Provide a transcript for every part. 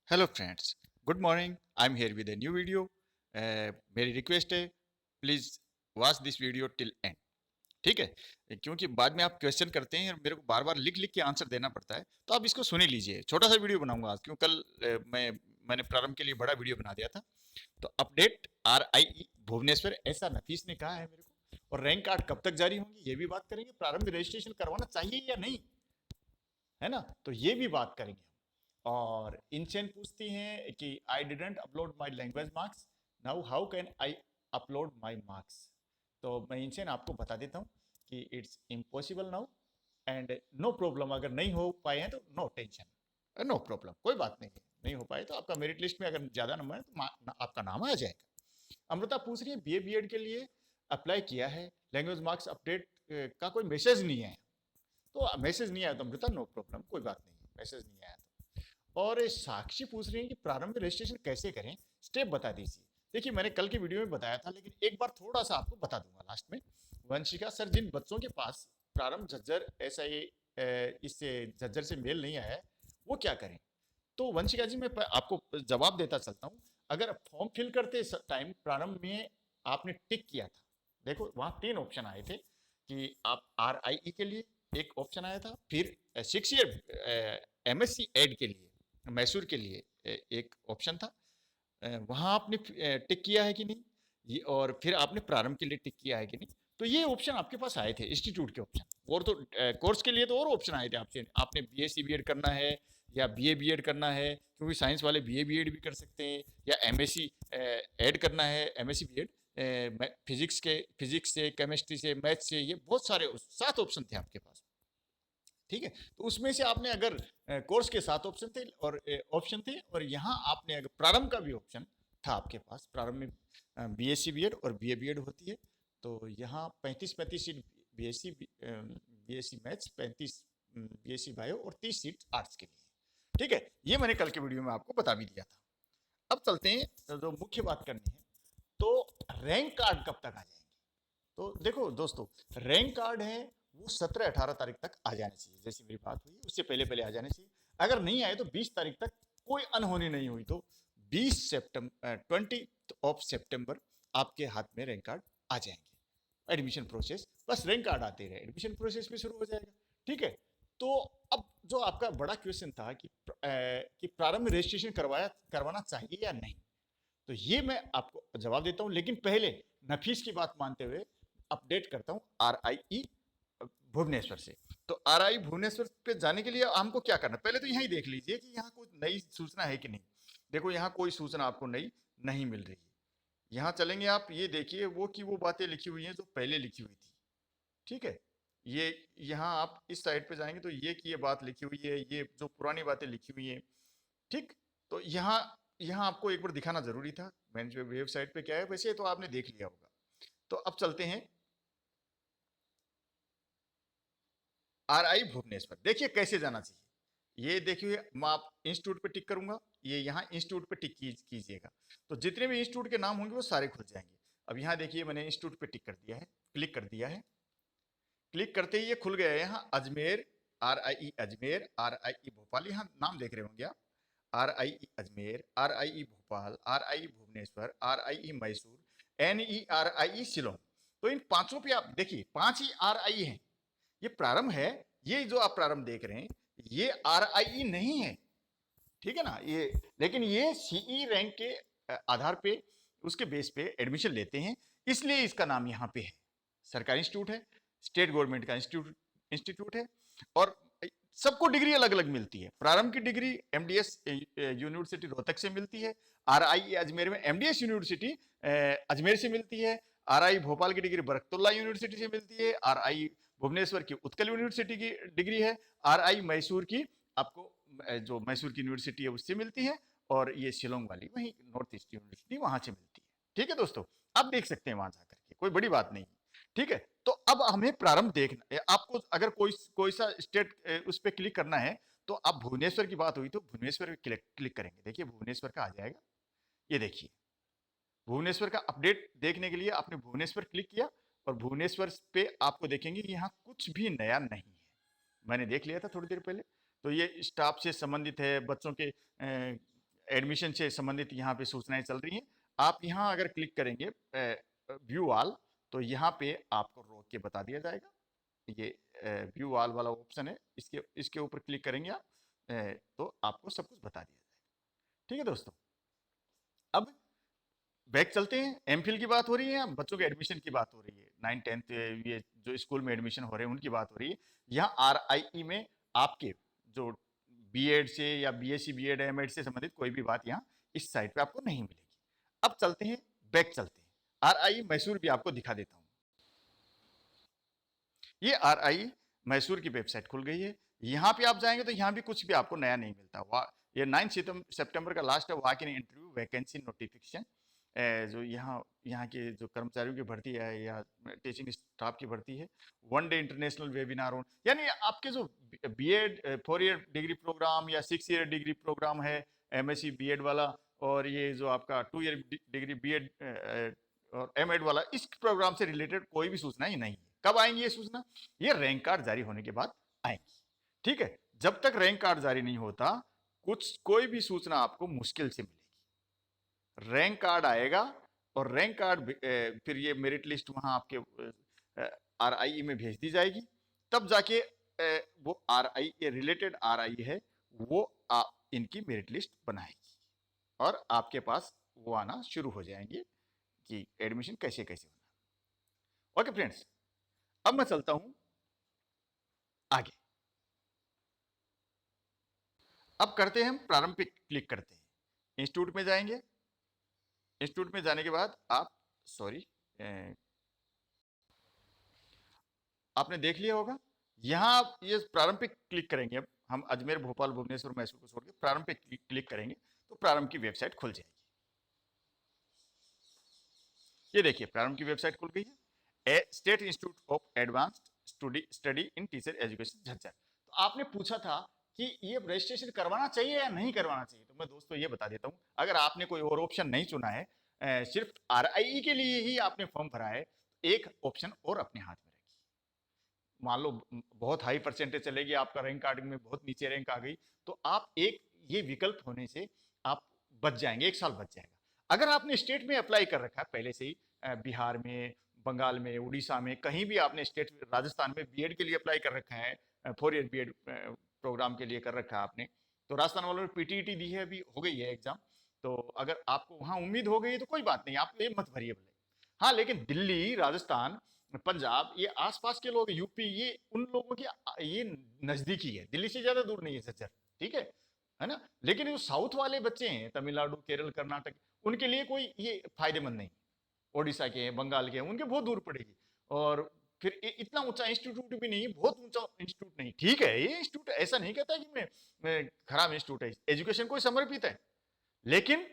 Hello friends, good morning. I am here with a new video. मेरी request है, please watch this video till and. ठीक है, क्योंकि बाद में आप क्वेश्चन करते हैं और मेरे को बार बार लिख लिख के आंसर देना पड़ता है, तो आप इसको सुन ही लीजिए। छोटा सा वीडियो बनाऊंगा आज, क्यों कल मैंने प्रारंभ के लिए बड़ा वीडियो बना दिया था। तो अपडेट RIE भुवनेश्वर, ऐसा नफीस ने कहा है मेरे को। और रैंक कार्ड कब तक जारी होंगी ये भी बात करेंगे। प्रारंभ रजिस्ट्रेशन करवाना चाहिए या नहीं, है ना, तो ये भी बात करेंगे हम। और इनचेन पूछती हैं कि I didn't upload my language marks, now how can I upload my marks. तो मैं इनचेन आपको बता देता हूँ कि it's impossible now and no problem. अगर नहीं हो पाए हैं तो नो टेंशन, नो प्रॉब्लम, कोई बात नहीं है। नहीं हो पाए तो आपका मेरिट लिस्ट में अगर ज़्यादा नंबर है तो आपका नाम आ जाएगा। अमृता पूछ रही है BA BEd के लिए अप्लाई किया है, लैंग्वेज मार्क्स अपडेट का कोई मैसेज नहीं है। तो मैसेज नहीं आया तो अमृता नो प्रॉब्लम, कोई बात नहीं है, मैसेज नहीं आया तो। और साक्षी पूछ रही है कि प्रारंभ रजिस्ट्रेशन कैसे करें, स्टेप बता दीजिए। देखिए, मैंने कल की वीडियो में बताया था, लेकिन एक बार थोड़ा सा आपको बता दूंगा लास्ट में। वंशिका सर, जिन बच्चों के पास प्रारंभ झज्जर SIA इससे झज्जर से मेल नहीं आया है, वो क्या करें। तो वंशिका जी, मैं आपको जवाब देता चलता हूँ। अगर फॉर्म फिल करते टाइम प्रारंभ में आपने टिक किया था, देखो वहां 3 ऑप्शन आए थे कि आप RIE के लिए एक ऑप्शन आया था, फिर 6 ईयर MSc एड के लिए मैसूर के लिए एक ऑप्शन था। वहां आपने टिक किया है कि नहीं, ये, और फिर आपने प्रारंभ के लिए टिक किया है कि नहीं। तो ये ऑप्शन आपके पास आए थे, इंस्टीट्यूट के ऑप्शन। और तो कोर्स के लिए तो और ऑप्शन आए थे आपसे, आपने BSc BEd करना है या BA BEd करना है, क्योंकि साइंस वाले BA BEd भी कर सकते हैं, या MSc ऐड करना है, MSc BEd फिजिक्स से, केमिस्ट्री से, मैथ से, ये बहुत सारे 7 ऑप्शन थे आपके पास। ठीक है, तो उसमें से आपने अगर कोर्स के 7 ऑप्शन थे, और यहाँ आपने अगर प्रारंभ का भी ऑप्शन था आपके पास, प्रारंभ में BSc BEd और BA BEd होती है। तो यहाँ 35 seat BSc maths, 35 BSc bio और 30 सीट आर्ट्स के लिए। ठीक है, ये मैंने कल के वीडियो में आपको बता भी दिया था। अब चलते हैं, जो मुख्य बात करनी है, तो रैंक कार्ड कब तक आ जाएंगे। तो देखो दोस्तों, रैंक कार्ड है वो 17-18 तारीख तक आ जाने चाहिए, जैसी मेरी बात हुई उससे पहले पहले आ जाने चाहिए। अगर नहीं आए तो 20 तारीख तक, कोई अनहोनी नहीं हुई तो 20 सितंबर आपके हाथ में रैंक कार्ड आ जाएंगे। एडमिशन प्रोसेस, बस रैंक कार्ड आते रहे, एडमिशन प्रोसेस भी शुरू हो जाएगा। ठीक है, तो अब जो आपका बड़ा क्वेश्चन था कि प्रारंभ रजिस्ट्रेशन करवाना चाहिए या नहीं, तो ये मैं आपको जवाब देता हूं। लेकिन पहले नफीस की बात मानते हुए अपडेट करता हूं RIE भुवनेश्वर से। तो RIE भुवनेश्वर पे जाने के लिए हमको क्या करना है, पहले तो यहां ही देख लीजिए कि यहाँ कोई नई सूचना है कि नहीं। देखो, यहाँ कोई सूचना आपको नई नहीं मिल रही है। यहाँ चलेंगे आप, ये देखिए वो कि वो बातें लिखी हुई हैं जो पहले लिखी हुई थी। ठीक है, ये यहाँ आप इस साइड पे जाएंगे तो ये कि ये बात लिखी हुई है, ये जो पुरानी बातें लिखी हुई हैं। ठीक, तो यहाँ यहाँ आपको एक बार दिखाना जरूरी था। मैंने जो वेबसाइट पे क्या है, वैसे तो आपने देख लिया होगा। तो अब चलते हैं RI भुवनेश्वर। देखिए कैसे जाना चाहिए, ये देखिए मैं आप इंस्टीट्यूट पे टिक करूंगा, ये यहाँ इंस्टीट्यूट पे टिक कीजिएगा, तो जितने भी इंस्टीट्यूट के नाम होंगे वो सारे खुल जाएंगे। अब यहाँ देखिए मैंने इंस्टीट्यूट पे टिक कर दिया है, क्लिक कर दिया है। क्लिक करते ही ये खुल गया है, यहाँ अजमेर, RIE अजमेर, RIE भोपाल, यहाँ नाम देख रहे होंगे आप। RIE Ajmer, RIE Bhopal, RIE Bhubaneswar, RIE Mysore, NERIE Shillong. तो इन पांचों पे आप देखिए, 5 ही RIE हैं। ये प्रारंभ है, ये जो आप प्रारंभ देख रहे हैं ये RIE नहीं है। ठीक है ना, ये, लेकिन ये CE रैंक के आधार पे, उसके बेस पे एडमिशन लेते हैं, इसलिए इसका नाम यहाँ पे है। सरकारी इंस्टीट्यूट है, स्टेट गवर्नमेंट का इंस्टीट्यूट है, और सबको डिग्री अलग अलग मिलती है। प्रारंभ की डिग्री MDS यूनिवर्सिटी रोहतक से मिलती है, RIE अजमेर में MDS यूनिवर्सिटी अजमेर से मिलती है, RIE भोपाल की डिग्री बरकतुल्ला यूनिवर्सिटी से मिलती है, RIE भुवनेश्वर की उत्कल यूनिवर्सिटी की डिग्री है, RIE मैसूर की आपको जो मैसूर की यूनिवर्सिटी है उससे मिलती है, और ये शिलोंग वाली वही नॉर्थ ईस्ट यूनिवर्सिटी वहां से मिलती है। ठीक है दोस्तों, आप देख सकते हैं वहां जाकर के, कोई बड़ी बात नहीं। ठीक है, तो अब हमें प्रारंभ देखना है। आपको अगर कोई सा स्टेट उस पर क्लिक करना है, तो आप भुवनेश्वर की बात हुई तो भुवनेश्वर पे क्लिक करेंगे। देखिए भुवनेश्वर का आ जाएगा, ये देखिए भुवनेश्वर का अपडेट देखने के लिए आपने भुवनेश्वर क्लिक किया, और भुवनेश्वर पे आपको देखेंगे यहाँ कुछ भी नया नहीं है। मैंने देख लिया था थोड़ी देर पहले। तो ये स्टाफ से संबंधित है, बच्चों के एडमिशन से संबंधित यहाँ पे सूचनाएं चल रही हैं। आप यहाँ अगर क्लिक करेंगे व्यू ऑल, तो यहाँ पे आपको रोक के बता दिया जाएगा। ये व्यू ऑल वाला ऑप्शन है, इसके ऊपर क्लिक करेंगे आप, तो आपको सब कुछ बता दिया जाएगा। ठीक है दोस्तों, अब बैक चलते हैं। एमफिल की बात हो रही है, बच्चों के एडमिशन की बात हो रही है, 9th 10th ये जो स्कूल में एडमिशन हो रहे हैं उनकी बात हो रही है। यहाँ RIE में आपके जो बीएड से या बीएससी बीएड एमएड से संबंधित कोई भी बात यहाँ इस साइट पे आपको नहीं मिलेगी। अब चलते हैं, बैक चलते हैं, RIE मैसूर भी आपको दिखा देता हूँ। ये RIE मैसूर की वेबसाइट खुल गई है। यहाँ पे आप जाएंगे तो यहाँ भी कुछ भी आपको नया नहीं मिलता। ये 9 सितंबर का लास्ट है, walk in interview vacancy notification. जो यहाँ के जो कर्मचारियों की भर्ती है या टीचिंग स्टाफ की भर्ती है, 1 डे इंटरनेशनल वेबिनार ऑन, यानी आपके जो बीएड 4 ईयर डिग्री प्रोग्राम या 6 ईयर डिग्री प्रोग्राम है, MSc बीएड वाला, और ये जो आपका 2 ईयर डिग्री बीएड और एमएड वाला, इस प्रोग्राम से रिलेटेड कोई भी सूचना ही नहीं है। कब आएंगी ये सूचना? ये रैंक कार्ड जारी होने के बाद आएंगी। ठीक है, जब तक रैंक कार्ड जारी नहीं होता कोई भी सूचना आपको मुश्किल से मिलेगी। रैंक कार्ड आएगा और रैंक कार्ड फिर ये मेरिट लिस्ट वहां आपके RIE में भेज दी जाएगी, तब जाके वो RIE रिलेटेड RIE है वो इनकी मेरिट लिस्ट बनाएगी और आपके पास वो आना शुरू हो जाएंगे कि एडमिशन कैसे कैसे होना। ओके फ्रेंड्स, अब मैं चलता हूं आगे। अब करते हैं हम प्रारंभ पे क्लिक करते हैं, इंस्टीट्यूट में जाएंगे। इंस्टीट्यूट में जाने के बाद आप आपने देख लिया होगा, यहाँ आप ये प्रारंभ पे क्लिक करेंगे। अब हम अजमेर, भोपाल, भुवनेश्वर, मैसूर को छोड़ के प्रारंभ पे क्लिक करेंगे तो प्रारंभ की वेबसाइट खुल जाएगी। ये देखिए प्रारंभ की वेबसाइट खुल गई है, state institute of advanced study in teacher education Jhajjar. तो आपने पूछा था कि ये रजिस्ट्रेशन करवाना चाहिए या नहीं करवाना चाहिए, तो मैं दोस्तों ये बता देता हूँ, अगर आपने कोई और ऑप्शन नहीं चुना है, सिर्फ RIE के लिए ही आपने फॉर्म भरा है, एक ऑप्शन और अपने हाथ में रखिए। मान लो बहुत हाई परसेंटेज चलेगी, आपका रैंक कार्ड में बहुत नीचे रैंक आ गई, तो आप ये विकल्प होने से आप बच जाएंगे, 1 साल बच जाएगा। अगर आपने स्टेट में अप्लाई कर रखा है पहले से ही, बिहार में, बंगाल में, उड़ीसा में, कहीं भी आपने स्टेट, राजस्थान में बीएड के लिए अप्लाई कर रखा है, 4 ईयर बीएड प्रोग्राम के लिए कर रखा है आपने, तो राजस्थान वालों ने PTET दी है, अभी हो गई है एग्जाम, तो अगर आपको वहां उम्मीद हो गई तो कोई बात नहीं, आप ये मत भरिए भले। हाँ, लेकिन दिल्ली, राजस्थान, पंजाब, ये आसपास के लोग, यूपी, ये उन लोगों की ये नजदीकी है, दिल्ली से ज्यादा दूर नहीं है झज्जर, ठीक है ना। लेकिन जो साउथ वाले बच्चे हैं, तमिलनाडु, केरल, कर्नाटक, उनके लिए कोई ये फायदेमंद नहीं। ओडिशा के हैं, बंगाल के हैं, उनके बहुत दूर पड़ेगी, और फिर इतना ऊंचा इंस्टीट्यूट भी नहीं, बहुत ऊंचा इंस्टीट्यूट नहीं। ठीक है, ये इंस्टीट्यूट ऐसा नहीं कहता कि मैं खराब इंस्टीट्यूट है, एजुकेशन को समर्पित है, लेकिन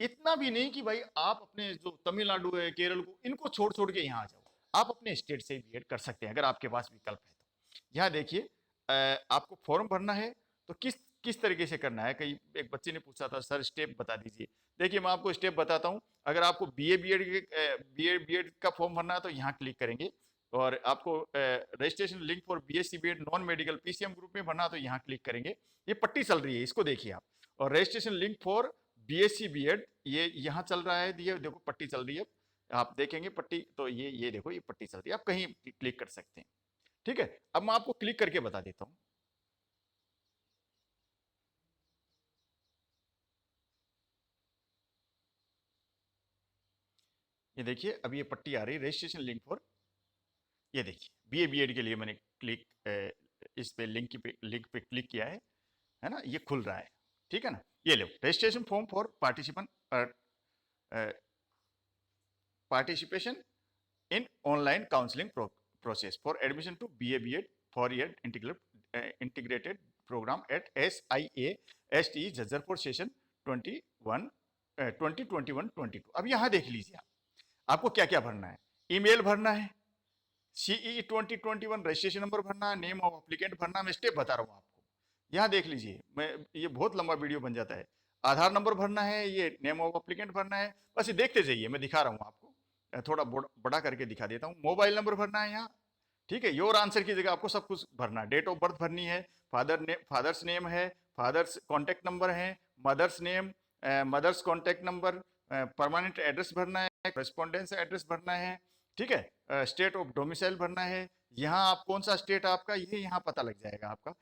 इतना भी नहीं कि भाई आप अपने जो तमिलनाडु है, केरल को, इनको छोड़ छोड़ के यहाँ आ जाओ। आप अपने स्टेट से बीएड कर सकते हैं अगर आपके पास विकल्प है तो। यहाँ देखिए, आपको फॉर्म भरना है तो किस तरीके से करना है, कई एक बच्चे ने पूछा था सर स्टेप बता दीजिए। देखिए मैं आपको स्टेप बताता हूँ। अगर आपको बीएड का फॉर्म भरना है तो यहाँ क्लिक करेंगे, और आपको registration link for BSc BEd non medical PCM group में भरना है तो यहाँ क्लिक करेंगे। ये पट्टी चल रही है, इसको देखिए आप, और registration link for BSc BEd ये यहाँ चल रहा है, ये देखो पट्टी चल रही है, आप देखेंगे पट्टी, तो ये देखो ये पट्टी चल रही है, आप कहीं क्लिक कर सकते हैं। ठीक है, अब मैं आपको क्लिक करके बता देता हूँ। ये देखिए अब ये पट्टी आ रही है, रजिस्ट्रेशन लिंक फॉर, ये देखिए BA बीएड के लिए मैंने इस पे लिंक पे क्लिक किया है ना, ये खुल रहा है, ठीक है ना। ये लो, registration form for participation in online counselling process for admission to BA BEd 4 year integrated programme at SIASTE Jhajjar for session 2021-22। अब यहाँ देख लीजिए आपको क्या क्या भरना है। ईमेल भरना है, CEE 2021 रजिस्ट्रेशन नंबर भरना है, नेम ऑफ एप्लीकेंट भरना है। मैं स्टेप बता रहा हूँ आपको, यहाँ देख लीजिए, मैं ये बहुत लंबा वीडियो बन जाता है। आधार नंबर भरना है, ये नेम ऑफ एप्लीकेंट भरना है, बस ये देखते जाइए, मैं दिखा रहा हूँ आपको, थोड़ा बड़ा करके दिखा देता हूँ। मोबाइल नंबर भरना है यहाँ, ठीक है, योर आंसर की जगह आपको सब कुछ भरना है। डेट ऑफ बर्थ भरनी है, फादर्स नेम है, फादर्स कॉन्टेक्ट नंबर है, mother's name, mother's contact number, permanent address भरना है, करेस्पॉन्डेंस एड्रेस भरना है, ठीक है, स्टेट ऑफ डोमिसाइल भरना है। यहाँ आप कौन सा स्टेट आपका, ये यहाँ पता लग जाएगा आपका।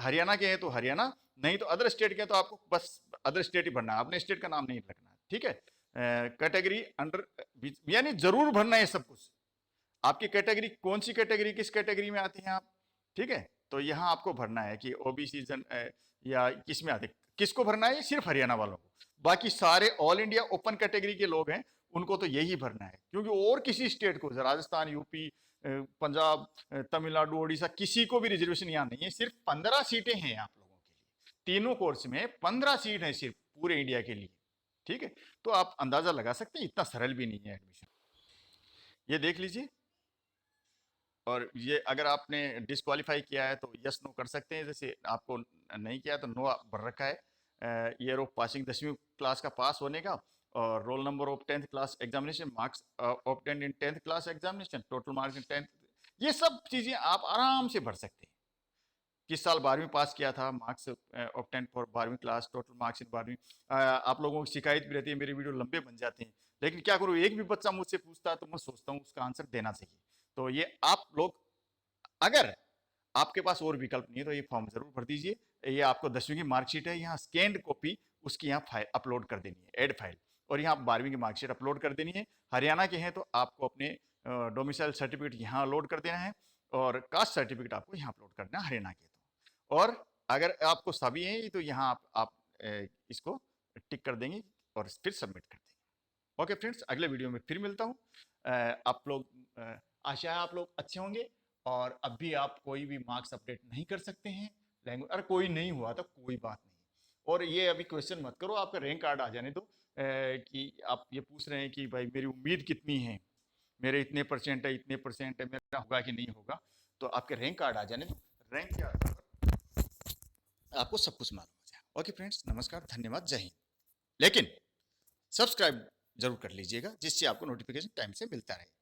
हरियाणा के हैं तो हरियाणा, नहीं तो अदर स्टेट के तो आपको बस अदर स्टेट ही भरना है, अपने स्टेट का नाम नहीं रखना है, ठीक है। कैटेगरी अंडर, यानी जरूर भरना है सब कुछ। आपकी कैटेगरी कौन सी कैटेगरी, किस कैटेगरी में आती हैं आप, ठीक है। तो यहाँ आपको भरना है कि ओबीसी जन या किस में आते, किसको भरना है, सिर्फ हरियाणा वालों को। बाकी सारे ऑल इंडिया ओपन कैटेगरी के लोग हैं उनको तो यही भरना है, क्योंकि और किसी स्टेट को, राजस्थान, यूपी, पंजाब, तमिलनाडु, उड़ीसा, किसी को भी रिजर्वेशन यहाँ नहीं है। सिर्फ 15 सीटें हैं आप लोगों के लिए, तीनों कोर्स में 15 सीट है सिर्फ पूरे इंडिया के लिए, ठीक है। तो आप अंदाजा लगा सकते हैं, इतना सरल भी नहीं है एडमिशन। ये देख लीजिए, और ये अगर आपने डिस्क्वालीफाई किया है तो यस नो कर सकते हैं, जैसे आपको नहीं किया तो नो भर रखा है। ईयर ऑफ पासिंग 10वीं क्लास का पास होने का, और roll number of 10th class examination, marks obtained in 10th class examination, total marks in 10th, ये सब चीज़ें आप आराम से भर सकते हैं। किस साल 12वीं पास किया था, मार्क्स ऑब्टेन्ड फॉर 12वीं क्लास, टोटल मार्क्स इन 12वीं। आप लोगों की शिकायत भी रहती है मेरे वीडियो लंबे बन जाते हैं, लेकिन क्या करूँ, एक भी बच्चा मुझसे पूछता है तो मैं सोचता हूँ उसका आंसर देना चाहिए। तो ये आप लोग, अगर आपके पास और विकल्प नहीं है तो ये फॉर्म जरूर भर दीजिए। ये आपको 10वीं की मार्कशीट है, यहाँ स्कैन्ड कॉपी उसकी यहाँ फाइल अपलोड कर देनी है, एड फाइल, और यहाँ 12वीं की मार्कशीट अपलोड कर देनी है। हरियाणा के हैं तो आपको अपने डोमिसाइल सर्टिफिकेट यहाँ अपलोड कर देना है, और कास्ट सर्टिफिकेट आपको यहाँ अपलोड करना है हरियाणा के तो। और अगर आपको सभी हैं तो यहाँ आप इसको टिक कर देंगे और फिर सबमिट कर देंगे। ओके फ्रेंड्स, अगले वीडियो में फिर मिलता हूँ। आप लोग, आशा है आप लोग अच्छे होंगे, और अब भी आप कोई भी मार्क्स अपडेट नहीं कर सकते हैं लैंग्वेज, अगर कोई नहीं हुआ तो कोई बात नहीं। और ये अभी क्वेश्चन मत करो, आपका रैंक कार्ड आ जाने दो, कि आप ये पूछ रहे हैं कि भाई मेरी उम्मीद कितनी है, मेरे इतने परसेंट है, इतने परसेंट है, मेरा होगा कि नहीं होगा। तो आपके रैंक कार्ड आ जाने दो, रैंक के आधार पर आपको सब कुछ मालूम हो जाए। ओके फ्रेंड्स, नमस्कार, धन्यवाद, जय हिंद। लेकिन सब्सक्राइब जरूर कर लीजिएगा, जिससे आपको नोटिफिकेशन टाइम से मिलता रहे।